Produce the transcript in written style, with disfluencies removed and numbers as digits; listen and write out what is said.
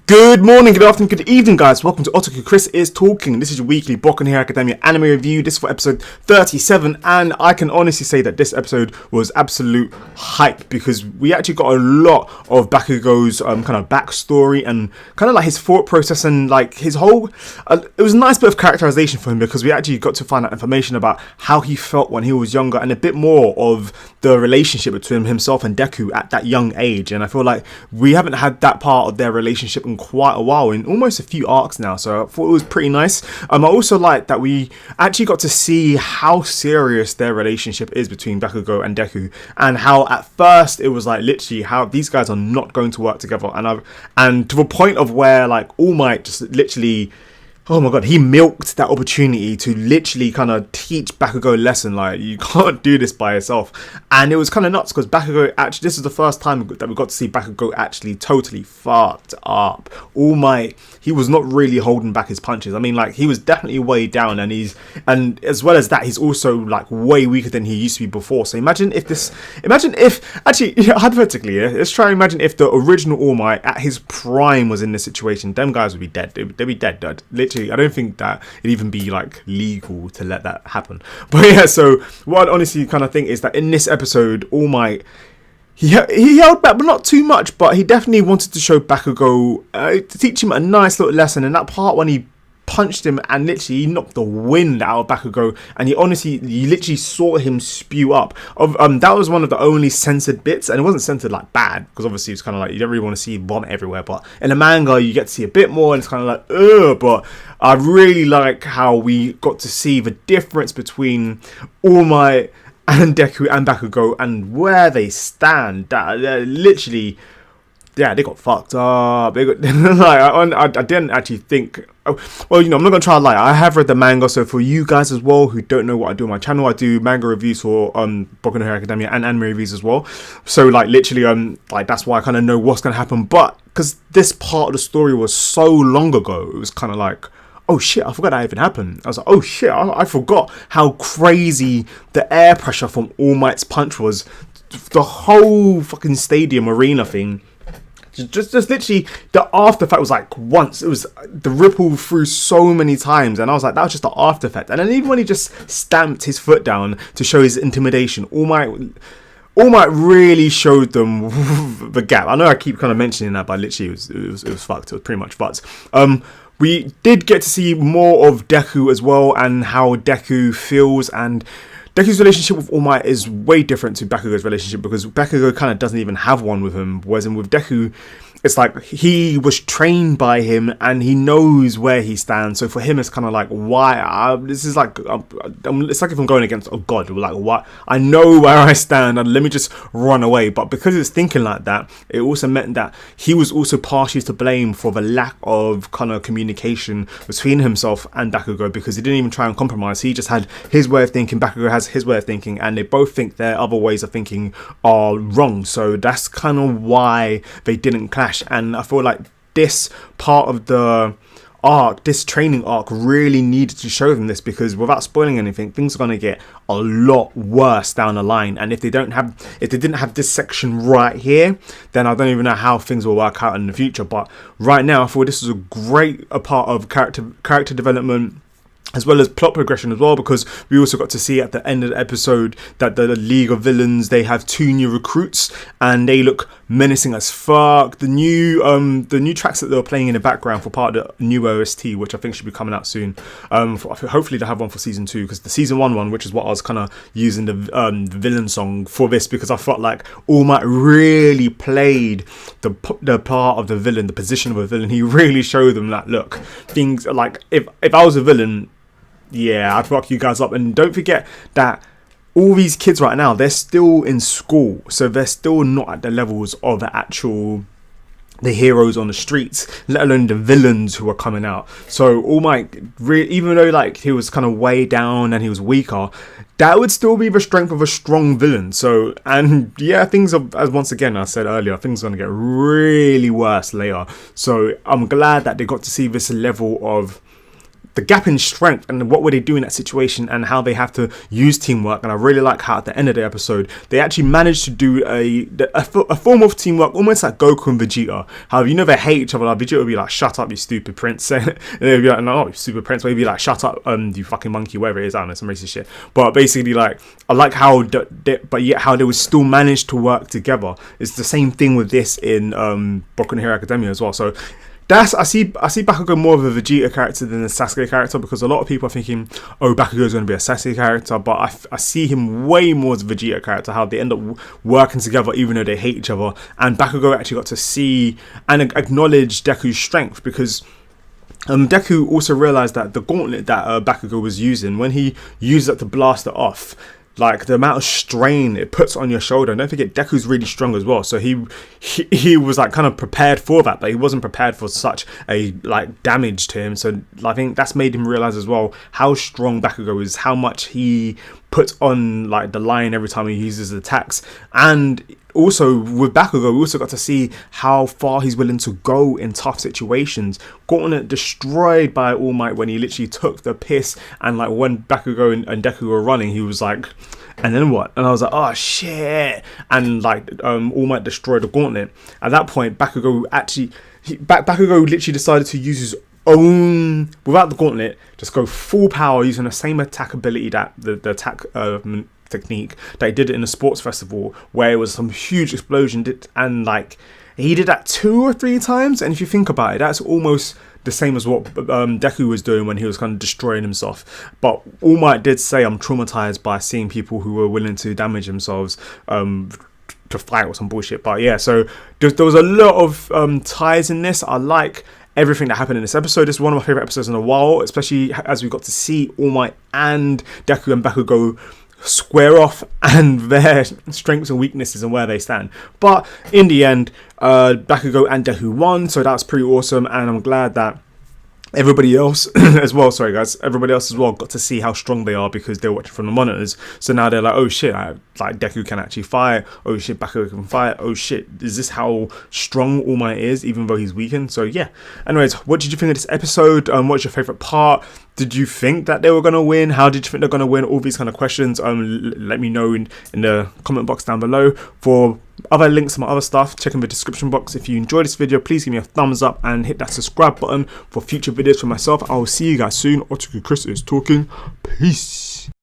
Good morning, good afternoon, good evening, guys. Welcome to Otaku. Chris is talking. This is your weekly Boku no Hero Academia anime review. This is for episode 37, and I can honestly say that this episode was absolute hype because we actually got a lot of Bakugo's kind of backstory and kind of like his thought process and like his whole. It was a nice bit of characterization for him because we actually got to find out information about how he felt when he was younger and a bit more of the relationship between himself and Deku at that young age. And I feel like we haven't had that part of their relationship in quite a while, in almost a few arcs now, so I thought it was pretty nice. I also like that we actually got to see how serious their relationship is between Bakugo and Deku, and how at first it was like literally how these guys are not going to work together, and to the point of where like All Might just literally, oh my god, he milked that opportunity to literally kind of teach Bakugo a lesson, like, you can't do this by yourself. And it was kind of nuts because Bakugo actually, this is the first time that we got to see Bakugo actually totally fucked up. All Might, he was not really holding back his punches. I mean, like, he was definitely way down, and as well as that, he's also like way weaker than he used to be before. So imagine if actually, hypothetically, let's try and imagine if the original All Might at his prime was in this situation. Them guys would be dead. They'd be dead, dude. Literally, I don't think that it'd even be like legal to let that happen. But yeah, so what I honestly kind of think is that in this episode, All Might, he held back, but not too much. But he definitely wanted to show Bakugo, to teach him a nice little lesson. And that part when he punched him and literally he knocked the wind out of Bakugo, and you literally saw him spew up. That was one of the only censored bits, and it wasn't censored like bad, because obviously it's kind of like you don't really want to see vomit everywhere, but in the manga you get to see a bit more and it's kind of like ugh. But I really like how we got to see the difference between All Might and Deku and Bakugo and where they stand. That literally, yeah, they got fucked up. They got I didn't actually think. Oh, well, I'm not gonna try to lie. I have read the manga, so for you guys as well who don't know what I do on my channel, I do manga reviews for Boku no Hero Academia and anime reviews as well. So like literally, like that's why I kind of know what's gonna happen. But because this part of the story was so long ago, it was kind of like, oh shit, I forgot that even happened. I was like, oh shit, I forgot how crazy the air pressure from All Might's punch was. The whole fucking stadium arena thing. Just literally, the after effect was like once. It was the ripple through so many times, and I was like, that was just the after effect. And then even when he just stamped his foot down to show his intimidation, All Might really showed them the gap. I know I keep kind of mentioning that, but literally it was fucked. It was pretty much fucked. We did get to see more of Deku as well, and how Deku feels, and Deku's relationship with All Might is way different to Bakugo's relationship, because Bakugo kind of doesn't even have one with him, whereas with Deku, it's like he was trained by him and he knows where he stands. So for him, it's kind of like, why? This is like, it's like if I'm going against a god, like, what? I know where I stand and let me just run away. But because it's thinking like that, it also meant that he was also partially to blame for the lack of kind of communication between himself and Bakugo, because he didn't even try and compromise. He just had his way of thinking, Bakugo has his way of thinking, and they both think their other ways of thinking are wrong. So that's kind of why they didn't clash. And I feel like this part of the arc, this training arc, really needed to show them this, because without spoiling anything, things are going to get a lot worse down the line. And if they didn't have this section right here, then I don't even know how things will work out in the future. But right now, I thought this was a great part of character development, as well as plot progression as well, because we also got to see at the end of the episode that the League of Villains, they have 2 new recruits and they look menacing as fuck. The new tracks that they were playing in the background for part of the new OST, which I think should be coming out soon. Hopefully they have one for season 2, because the season 1 one, which is what I was kind of using the villain song for this, because I felt like All Might really played the part of the villain, the position of a villain. He really showed them that, look, things like, if I was a villain, yeah, I'd fuck you guys up. And don't forget that all these kids right now, they're still in school, so they're still not at the levels of the heroes on the streets, let alone the villains who are coming out. So All Might, even though like he was kind of way down and he was weaker, that would still be the strength of a strong villain. So, and yeah, things are, as once again I said earlier, things are going to get really worse later. So I'm glad that they got to see this level of the gap in strength and what would they do in that situation and how they have to use teamwork. And I really like how at the end of the episode they actually managed to do a form of teamwork almost like Goku and Vegeta. How they hate each other. Like Vegeta would be like, shut up you stupid prince, and they'd be like, no stupid prince, but he'd be like, shut up you fucking monkey, whatever it is. I don't know, some racist shit. But basically, like, I like how but yet how they would still manage to work together. It's the same thing with this in Boku no Hero Academia as well. So I see Bakugo more of a Vegeta character than a Sasuke character, because a lot of people are thinking, oh, Bakugo is going to be a Sasuke character, but I see him way more as a Vegeta character, how they end up working together even though they hate each other. And Bakugo actually got to see and acknowledge Deku's strength, because Deku also realized that the gauntlet that Bakugo was using, when he used it to blast it off, like the amount of strain it puts on your shoulder. And don't forget, Deku's really strong as well, so he was like kind of prepared for that, but he wasn't prepared for such a like damage to him. So I think that's made him realize as well how strong Bakugo is, how much he puts on like the line every time he uses attacks. And also with Bakugo, we also got to see how far he's willing to go in tough situations. Gauntlet destroyed by All Might when he literally took the piss, and like when Bakugo and Deku were running, he was like, and then what? And I was like, oh shit. And like All Might destroyed the gauntlet. At that point, Bakugo literally decided to use his own, without the gauntlet, just go full power using the same attack ability that the attack technique that he did it in the sports festival, where it was some huge explosion, and like he did that 2 or 3 times. And if you think about it, that's almost the same as what Deku was doing when he was kind of destroying himself. But All Might did say, I'm traumatized by seeing people who were willing to damage themselves to fight or some bullshit. But yeah, so there was a lot of ties in this. I like everything that happened in this episode. This is one of my favorite episodes in a while, especially as we got to see All Might and Deku and Bakugo square off and their strengths and weaknesses and where they stand. But in the end, Bakugo and Deku won, so that's pretty awesome. And I'm glad that everybody else as well, everybody else as well got to see how strong they are, because they're watching from the monitors. So now they're like, oh shit, like Deku can actually fight. Oh shit, Bakugo can fight. Oh shit, is this how strong All Might is, even though he's weakened? So yeah. Anyways, what did you think of this episode? What's your favorite part? Did you think that they were going to win? How did you think they're going to win? All these kind of questions. Let me know in the comment box down below. For other links to my other stuff, check in the description box. If you enjoyed this video, please give me a thumbs up and hit that subscribe button for future videos from myself. I will see you guys soon. Chris is talking. Peace.